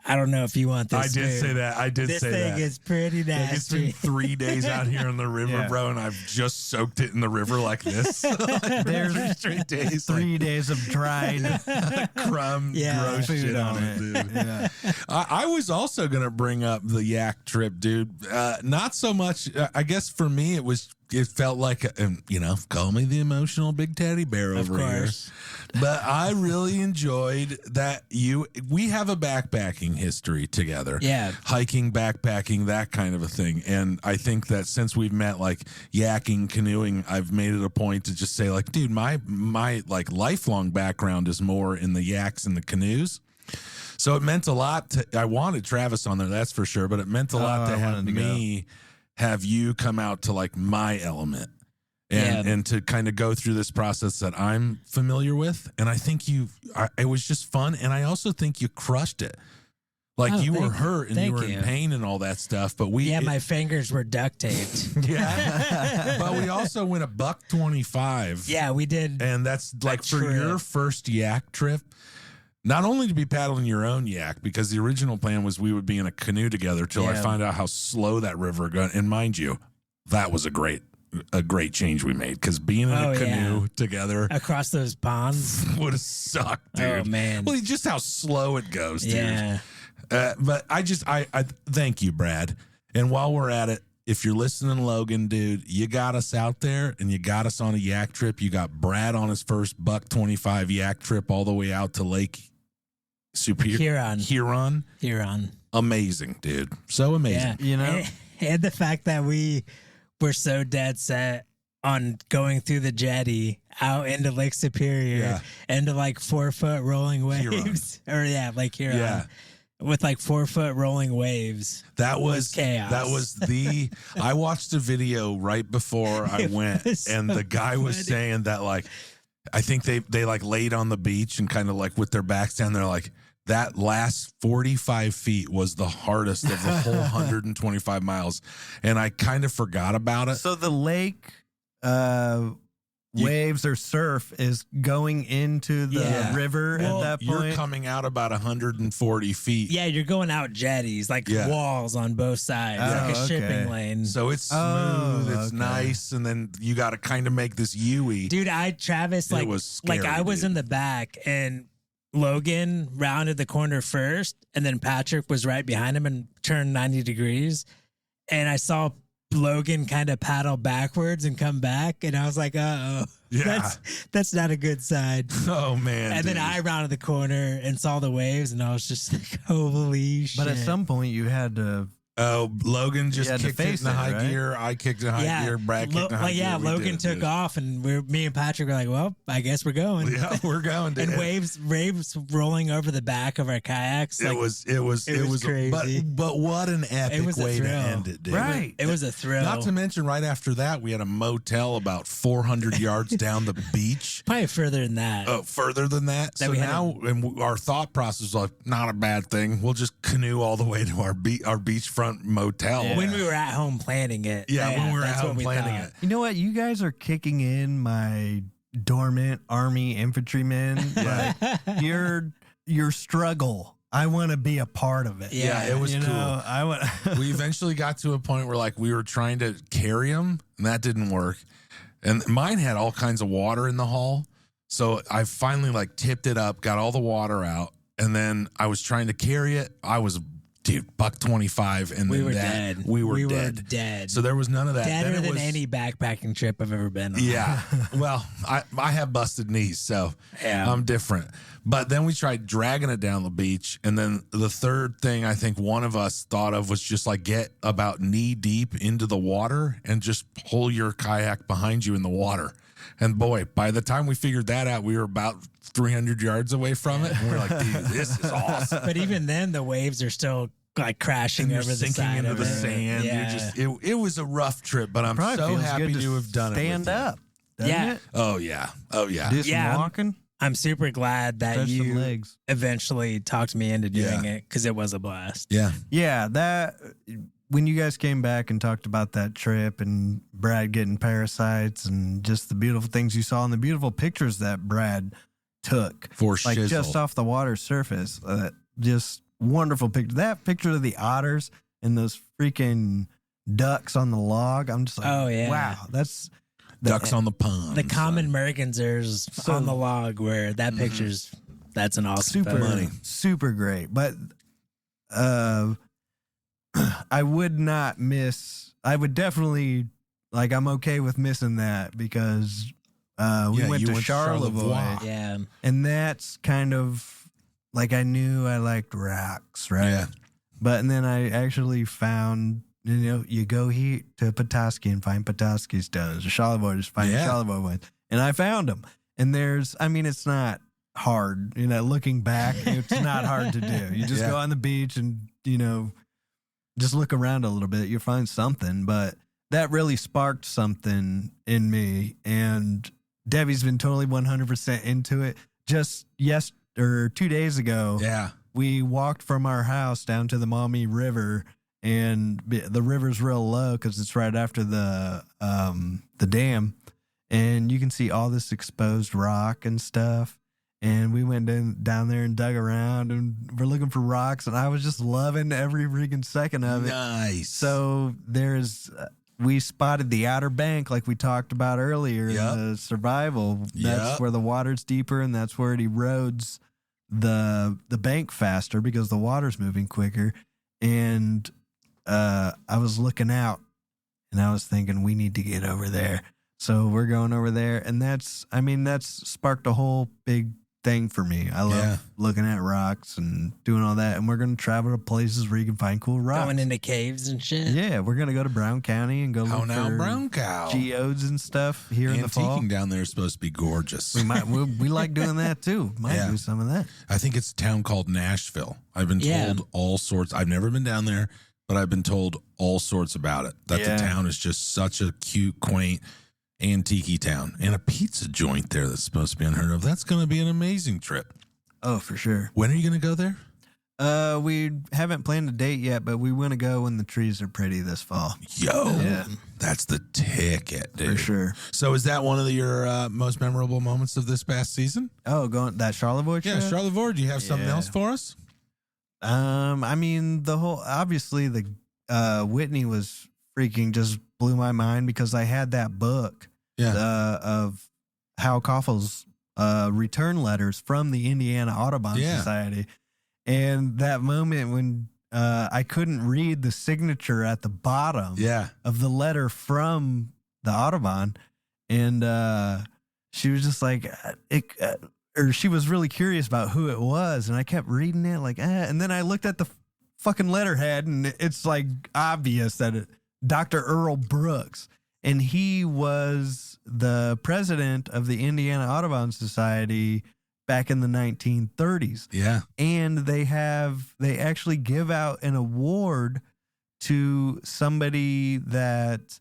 I don't know if you want this I did spoon. say that. I did This say thing that. is pretty Like, it's been nasty. 3 days out here in the river, bro, and I've just soaked it in the river like this. There's 3 straight days. 3 days of dried Crumb, gross food shit on it, dude. Yeah. I was also going to bring up the yak trip, dude. Not so much. I guess for me, it felt like, call me the emotional big teddy bear Of over here. course. But I really enjoyed that we have a backpacking history together. Yeah. Hiking, backpacking, that kind of a thing. And I think that since we've met, like yakking, canoeing, I've made it a point to just say, like, dude, my like lifelong background is more in the yaks and the canoes. So it meant a lot I wanted Travis on there, that's for sure, but it meant a lot to have me have you come out to like my element and to kind of go through this process that I'm familiar with. And I think it was just fun. And I also think you crushed it. Like you were hurt and you were in pain and all that stuff. But my fingers were duct taped. Yeah. But we also went $1.25. Yeah, we did. And that's like for your first yak trip. Not only to be paddling your own yak, because the original plan was we would be in a canoe together till I found out how slow that river got. And mind you, that was a great change we made, because being in a canoe together across those ponds would have sucked, dude. Oh man! Well, just how slow it goes, dude. Yeah. But I thank you, Brad. And while we're at it, if you're listening, Logan, dude, you got us out there and you got us on a yak trip. You got Brad on his first $1.25 yak trip all the way out to Lake Huron. Amazing, dude. So amazing. Yeah. And the fact that we were so dead set on going through the jetty out into Lake Superior into like 4-foot rolling waves. Lake Huron. Yeah. With like 4-foot rolling waves. That was chaos. That was I watched a video right before I went, and the guy was saying that, like, I think they like laid on the beach and kind of like with their backs down, they're like, that last 45 feet was the hardest of the whole 125 miles. And I kind of forgot about it. So the lake waves or surf is going into the river at that point? You're coming out about 140 feet. Yeah, you're going out jetties, like walls on both sides, like a shipping lane. So it's smooth, it's nice, and then you got to kind of make this U-ey. Dude, Travis, like, was scary, I was in the back, and Logan rounded the corner first, and then Patrick was right behind him and turned 90 degrees. And I saw Logan kind of paddle backwards and come back, and I was like, uh-oh. Yeah. That's not a good sign. Oh, man. And then I rounded the corner and saw the waves, and I was just like, holy shit. But at some point, you had to... Oh, Logan just kicked it in the high gear. I kicked it in high gear. Brad kicked it in high gear. Yeah, Logan took off, and me and Patrick were like, well, I guess we're going. Yeah, we're going. And waves rolling over the back of our kayaks. It was crazy. But what an epic way to end it, dude. Right. It was a thrill. Not to mention, right after that, we had a motel about 400 yards down the beach. Probably further than that. Oh, further than that. So now, and our thought process was like, not a bad thing. We'll just canoe all the way to our beachfront motel. Yeah. When we were at home planning it. Yeah, when we were at home planning it. You know what? You guys are kicking in my dormant Army infantryman. Like, your struggle I want to be a part of it. Yeah, it was you cool. know, I want. We eventually got to a point where like we were trying to carry them, and that didn't work. And mine had all kinds of water in the hull, so I finally like tipped it up, got all the water out, and then I was trying to carry it. I was, dude, $1.25, and We then were dead. We were We were dead. dead. So there was none of that. Deader Then it than was, any backpacking trip I've ever been on. Yeah. Well, I have busted knees, so Yeah. I'm different. But then we tried dragging it down the beach. And then the third thing I think one of us thought of was just like get about knee deep into the water and just pull your kayak behind you in the water. And boy, by the time we figured that out, we were about 300 yards away from it. And we were like, dude, this is awesome. But even then, the waves are still like crashing And over you're the sinking side into of the it. sand. Yeah. You're just, it was a rough trip, but I'm Probably so feels happy good to have done it. Stand with you. up. doesn't Yeah. it? Oh, yeah. Oh, yeah. Do some Yeah. walking. I'm super glad that Stretch some you legs. eventually talked me into doing Yeah. it because it was a blast. Yeah. Yeah, that when you guys came back and talked about that trip and Brad getting parasites and just the beautiful things you saw and the beautiful pictures that Brad took, For like shizzle. just off the water surface, just wonderful picture. That picture of the otters and those freaking ducks on the log, I'm just like, Oh, yeah. wow, that's Ducks on the pond. The common mergansers So- on the log where that picture's, that's an awesome super photo. super great. But I would not miss. I would definitely like. I'm okay with missing that because we Yeah, went you to went to Charlevoix, Charlevoix. Yeah. and that's kind of like I knew I liked rocks, right? Yeah. But and then I actually found. You know, you go here to Petoskey and find Petoskey stones. Or Charlevoix, just find Yeah. Charlevoix ones. And I found them. And it's not hard. You know, looking back, it's not hard to do. You just Yeah. go on the beach and, just look around a little bit. You'll find something. But that really sparked something in me. And Debbie's been totally 100% into it. Just 2 days ago, Yeah. we walked from our house down to the Maumee River, and the river's real low because it's right after the dam, and you can see all this exposed rock and stuff. And we went down there and dug around, and we're looking for rocks, and I was just loving every freaking second of it. Nice. So we spotted the Outer Bank like we talked about earlier Yep. in the survival. That's Yep. where the water's deeper, and that's where it erodes the bank faster because the water's moving quicker. And I was looking out, and I was thinking we need to get over there. So we're going over there, and that's sparked a whole big thing for me. I love looking at rocks and doing all that, and we're going to travel to places where you can find cool rocks. Going into caves and shit. Yeah, we're going to go to Brown County and go Oh, look now for brown cow. geodes and stuff here in the fall. Antiquing down there is supposed to be gorgeous. We like doing that too. Might Yeah. do some of that. I think it's a town called Nashville. I've been Yeah. told all sorts. I've never been down there, but I've been told all sorts about it. That Yeah. the town is just such a cute, quaint, antique town. And a pizza joint there that's supposed to be unheard of. That's going to be an amazing trip. Oh, for sure. When are you going to go there? We haven't planned a date yet, but we want to go when the trees are pretty this fall. Yo, Yeah. that's the ticket, dude. For sure. So is that one of your most memorable moments of this past season? Oh, going that Charlevoix trip? Yeah, Charlevoix, do you have something Yeah. else for us? Obviously the Whitney was freaking just blew my mind because I had that book of Hal Kauffel's return letters from the Indiana Audubon Society. And that moment when I couldn't read the signature at the bottom of the letter from the Audubon. And she was just like, or she was really curious about who it was. And I kept reading it like, and then I looked at the fucking letterhead and it's like obvious that Dr. Earl Brooks. And he was the president of the Indiana Audubon Society back in the 1930s. Yeah. And they actually give out an award to somebody that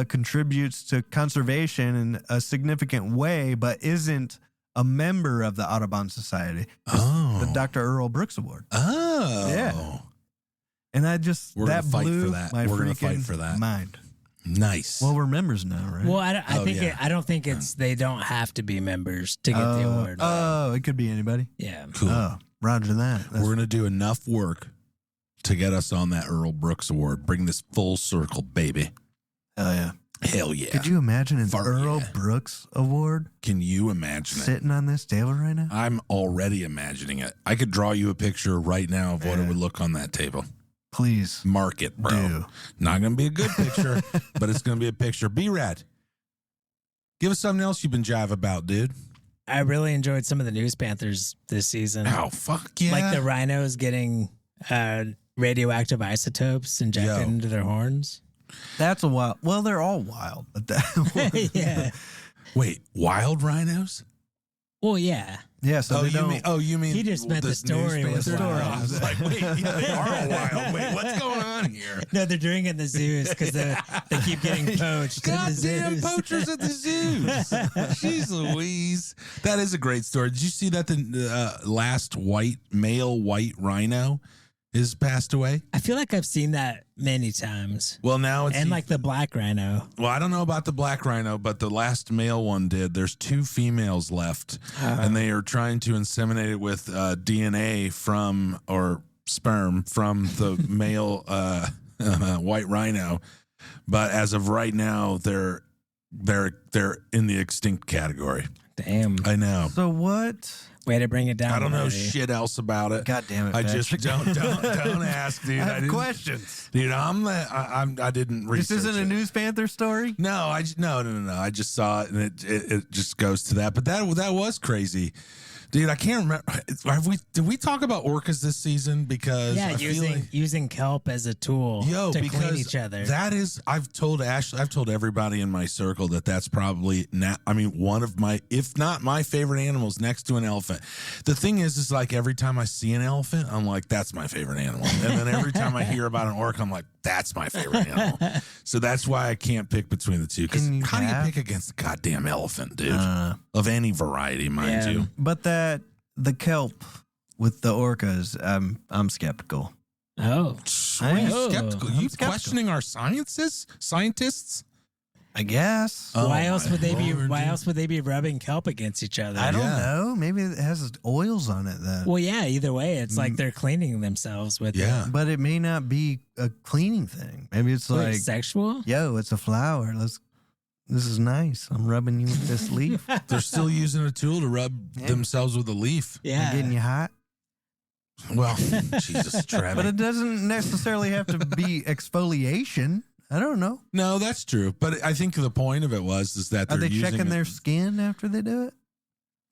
contributes to conservation in a significant way, but isn't a member of the Audubon Society. It's the Dr. Earl Brooks Award. Oh. Yeah. And We're gonna fight blew for that. my We're gonna freaking fight for that. mind. Nice. Well, we're members now, right? Well, I don't think it's they don't have to be members to get the award. Oh, it could be anybody. Yeah. Cool. Oh, Roger that. We're going to do enough work to get us on that Earl Brooks Award. Bring this full circle, baby. Hell yeah. Hell yeah. Could you imagine an Earl yeah. Brooks Award? Can you imagine it? Sitting on this table right now? I'm already imagining it. I could draw you a picture right now of what it would look on that table. Please. Mark it, bro. Do. Not going to be a good picture, but it's going to be a picture. B-Rad, give us something else you've been jive about, dude. I really enjoyed some of the News Panthers this season. Oh, fuck yeah. Like the rhinos getting radioactive isotopes injected into their horns. That's a wild. Well, they're all wild, but that. Yeah. Wait, wild rhinos? Well, yeah. Yeah. So you mean He just meant the story was wild. I was like, wait, yeah, they are all wild. Wait, what's going on here? No, they're doing it in the zoos because they keep getting poached. Goddamn poachers at the zoos. Jeez Louise. That is a great story. Did you see that the last male white rhino has passed away? I feel like I've seen that many times. Well, now it's... And like the black rhino. Well, I don't know about the black rhino, but the last male one did. There's 2 females left, and they are trying to inseminate it with DNA from, or sperm from the male white rhino. But as of right now, they're in the extinct category. Damn. I know. So what? Way to bring it down. I don't know already. shit else about it. God damn it! I Patrick. just don't ask, dude. I I have didn't, questions. dude. I didn't research. This isn't a News Panther story. No, no. I just saw it, and it just goes to that. But that was crazy, dude. I can't remember. Did we talk about orcas this season? Because yeah, using kelp as a tool to clean each other. That is, I've told Ashley, I've told everybody in my circle that's probably one of my, if not my favorite animals next to an elephant. The thing is like every time I see an elephant, I'm like, that's my favorite animal. And then every time I hear about an orca, I'm like, that's my favorite animal. So that's why I can't pick between the two. Because how do you pick against a goddamn elephant, dude? Of any variety, mind you. But the kelp with the orcas, I'm skeptical. Oh, I am skeptical. You skeptical. questioning our scientists? I guess. why else would they be? Lord, Why dude. else would they be rubbing kelp against each other? I don't know. Maybe it has oils on it then. Well, yeah. Either way, it's like they're cleaning themselves with. Yeah. it. But it may not be a cleaning thing. Maybe it's Wait, like, sexual. yo, it's a flower. This is nice. I'm rubbing you with this leaf. They're still using a tool to rub themselves with a leaf. Yeah. I'm getting you hot. Well, Jesus, Travis. But it doesn't necessarily have to be exfoliation. I don't know. No, that's true. But I think the point of it is that Are they're they using checking their skin after they do it?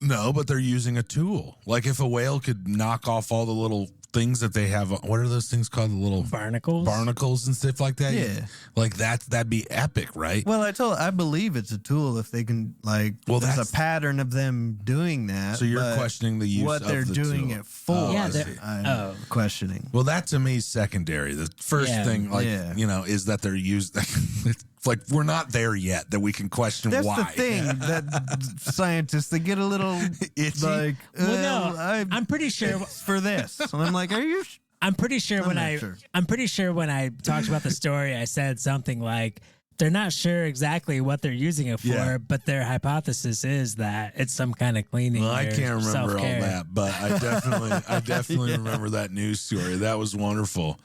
No, but they're using a tool. Like if a whale could knock off all the little things that they have. What are those things called? The little barnacles and stuff like that. Yeah. Like that'd be epic, right? Well, I believe it's a tool if they can there's a pattern of them doing that. So you're questioning the use what of they're the doing tool. it for. Oh, Yeah, I see. I'm questioning. Well, that to me is secondary. The first thing, is that they're used. It's like we're not there yet that we can question That's why. the thing that scientists, they get a little Itchy? like, Well, no, I'm pretty sure for this. And I'm like, are you? I'm pretty sure when I talked about the story, I said something like they're not sure exactly what they're using it for, but their hypothesis is that it's some kind of cleaning. Well, I can't remember self-care. all that, but I definitely remember that news story. That was wonderful.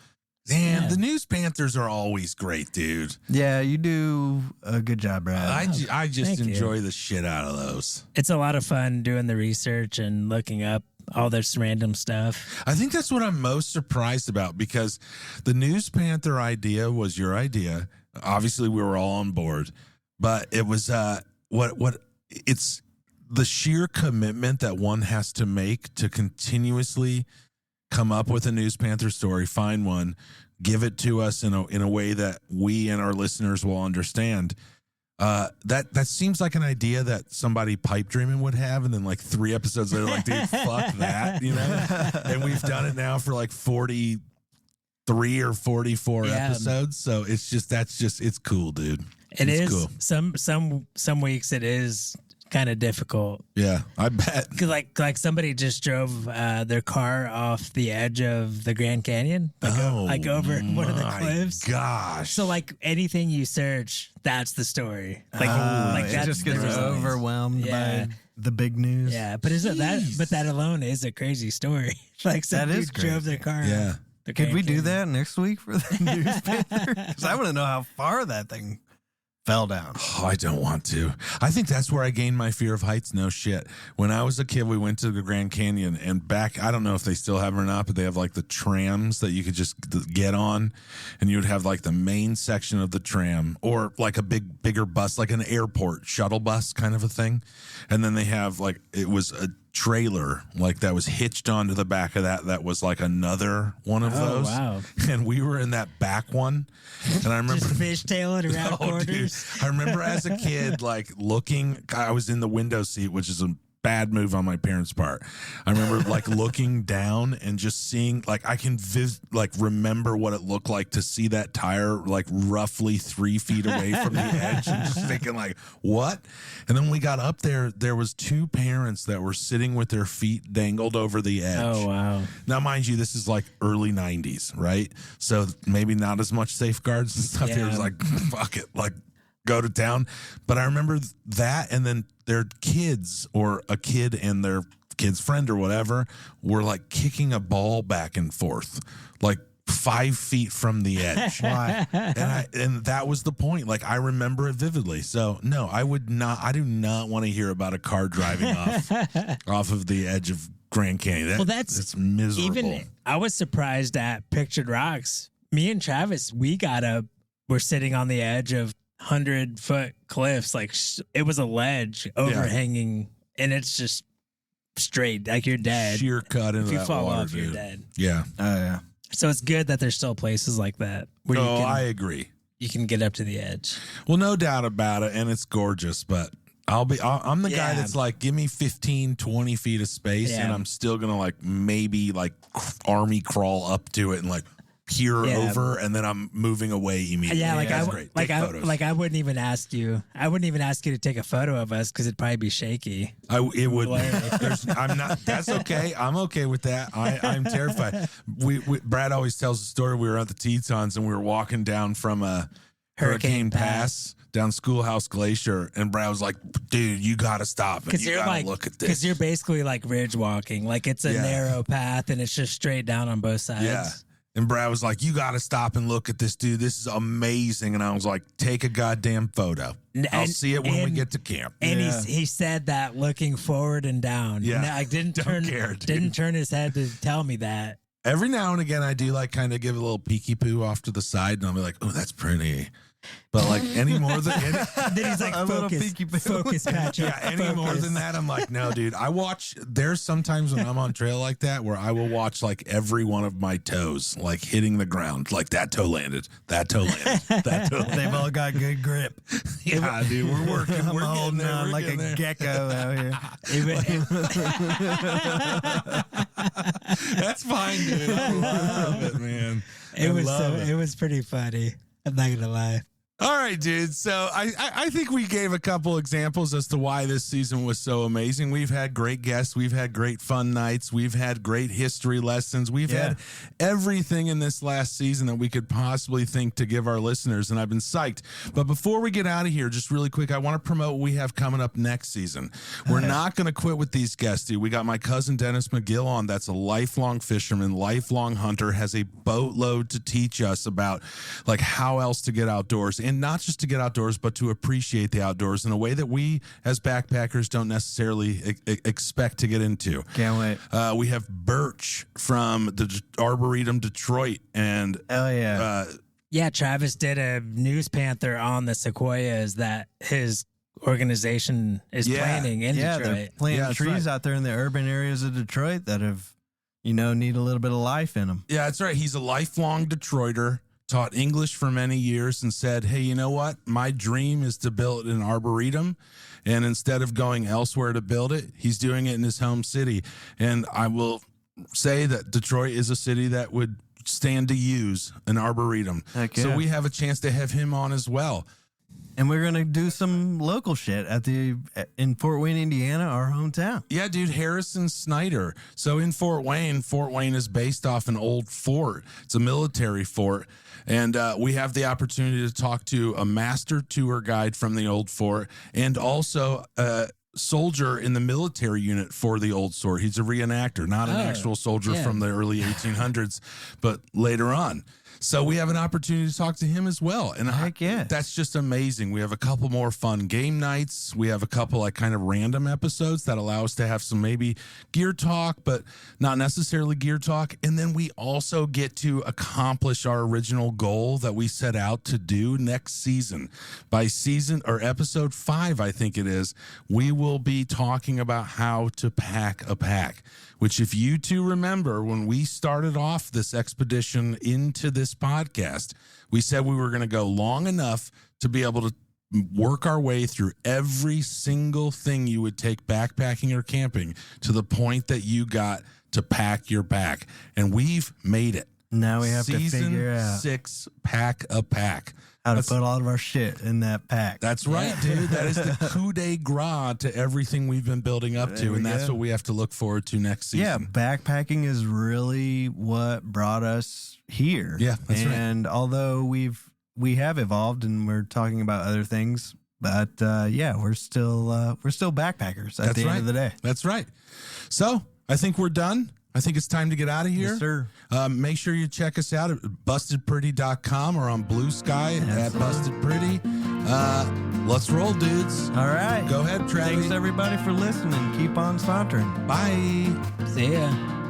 Damn, the News Panthers are always great, dude. Yeah, you do a good job, Brad. I just Thank you. enjoy the shit out of those. It's a lot of fun doing the research and looking up all this random stuff. I think that's what I'm most surprised about because the News Panther idea was your idea. Obviously, we were all on board, but it was it's the sheer commitment that one has to make to continuously come up with a News Panther story, find one, give it to us in a way that we and our listeners will understand. That seems like an idea that somebody pipe dreaming would have, and then like 3 episodes later, like, dude, fuck that, you know. And we've done it now for like 43 or 44 episodes, so it's cool, dude. It's cool. Some weeks it is kind of difficult. Yeah, I bet. Cause like somebody just drove their car off the edge of the Grand Canyon, like over one of the cliffs. Gosh! So like anything you search, that's the story. Like it that's just gets overwhelmed by the big news. Yeah, but isn't that? But that alone is a crazy story. Like somebody drove their car. Yeah. Could we do that next week for the newspaper? Because I want to know how far that thing fell down. Oh, I don't want to. I think that's where I gained my fear of heights. No shit. When I was a kid, we went to the Grand Canyon, and back, I don't know if they still have them or not, but they have like the trams that you could just get on, and you would have like the main section of the tram, or like a bigger bus, like an airport shuttle bus kind of a thing. And then they have like, it was a trailer like that was hitched onto the back of that was like another one of those. Wow. And we were in that back one, and I remember just fishtailing around corners. Dude, I remember as a kid like looking, I was in the window seat, which is a bad move on my parents' part. I remember like looking down and just seeing, like, I can remember what it looked like to see that tire like roughly 3 feet away from the edge, and just thinking like, what? And then when we got up there, there was 2 parents that were sitting with their feet dangled over the edge. Oh, wow. Now, mind you, this is like early 90s, right? So maybe not as much safeguards and stuff. It was like, fuck it, like, go to town. But I remember that, and then their kids, or a kid and their kid's friend or whatever, were like kicking a ball back and forth, like 5 feet from the edge. Why? And that was the point. Like, I remember it vividly. So no, I do not want to hear about a car driving off of the edge of Grand Canyon. It's miserable. Even I was surprised at Pictured Rocks. Me and Travis, we're sitting on the edge of 100-foot cliffs. Like, it was a ledge overhanging, and it's just straight, like you're dead. Sheer cut into if you that fall water, off, dude. you're dead. Yeah. Oh, yeah. So it's good that there's still places like that where I agree. You can get up to the edge. Well, no doubt about it, and it's gorgeous, but I'm the guy that's like, give me 15, 20 feet of space, and I'm still gonna like maybe like army crawl up to it and like peer over, and then I'm moving away immediately. Yeah, like I wouldn't even ask you. I wouldn't even ask you to take a photo of us because it'd probably be shaky. It would. I'm not. That's okay. I'm okay with that. I'm terrified. Brad always tells the story. We were at the Tetons, and we were walking down from a Hurricane Pass down Schoolhouse Glacier, and Brad was like, "Dude, you got to stop and you got to look at this." Because you're basically like ridge walking. Like, it's a narrow path, and it's just straight down on both sides. Yeah. And Brad was like, "You got to stop and look at this, dude. This is amazing." And I was like, "Take a goddamn photo. I'll see it when we get to camp." And he said that looking forward and down. Yeah. I didn't turn his head to tell me that. Every now and again, I do like kind of give a little peeky poo off to the side, and I'll be like, "Oh, that's pretty." But like any more than then he's like, focus, Patrick. Yeah, any more than that, I'm like, no, dude. There's sometimes when I'm on trail like that where I will watch like every one of my toes like hitting the ground. Like, that toe landed, that toe landed, that toe landed. They've all got good grip. Yeah, dude, we're working. We're holding getting there. on like a gecko out here. That's fine, dude. I love it, man. It was pretty funny. I'm not gonna lie. All right, dude. So I think we gave a couple examples as to why this season was so amazing. We've had great guests. We've had great fun nights. We've had great history lessons. We've had everything in this last season that we could possibly think to give our listeners, and I've been psyched. But before we get out of here, just really quick, I want to promote what we have coming up next season. We're not going to quit with these guests, dude. We got my cousin Dennis McGill on. That's a lifelong fisherman, lifelong hunter, has a boatload to teach us about like how else to get outdoors. And not just to get outdoors, but to appreciate the outdoors in a way that we as backpackers don't necessarily expect to get into. Can't wait. We have Birch from the Arboretum Detroit. And Travis did a news Panther on the sequoias that his organization is planting in Detroit. They're planting trees out there in the urban areas of Detroit that have, need a little bit of life in them. Yeah, that's right. He's a lifelong Detroiter. Taught English for many years and said, "Hey, you know what? My dream is to build an arboretum." And instead of going elsewhere to build it, he's doing it in his home city. And I will say that Detroit is a city that would stand to use an arboretum. Heck yeah. So we have a chance to have him on as well. And we're going to do some local shit in Fort Wayne, Indiana, our hometown. Yeah, dude, Harrison Snyder. So in Fort Wayne is based off an old fort. It's a military fort. And we have the opportunity to talk to a master tour guide from the old fort and also a soldier in the military unit for the old fort. He's a reenactor, not an actual soldier from the early 1800s, but later on. So we have an opportunity to talk to him as well. And that's just amazing. We have a couple more fun game nights. We have a couple like kind of random episodes that allow us to have some maybe gear talk, but not necessarily gear talk. And then we also get to accomplish our original goal that we set out to do next season. By season or episode 5, I think it is, we will be talking about how to pack a pack. Which, if you two remember, when we started off this expedition into this podcast, we said we were going to go long enough to be able to work our way through every single thing you would take backpacking or camping to the point that you got to pack your pack. And we've made it. Now we have to figure out Season 6, pack a pack. How to put all of our shit in that pack. That's right, dude. That is the coup de grace to everything we've been building up to, and that's what we have to look forward to next season. Yeah, backpacking is really what brought us here. Yeah, that's right. And although we have evolved and we're talking about other things, but we're still backpackers at the end of the day. That's right. So I think we're done. I think it's time to get out of here. Yes, sir. Make sure you check us out at bustedpretty.com or on Blue Sky at bustedpretty. Let's roll, dudes. All right. Go ahead, Travis. Thanks, everybody, for listening. Keep on sauntering. Bye. See ya.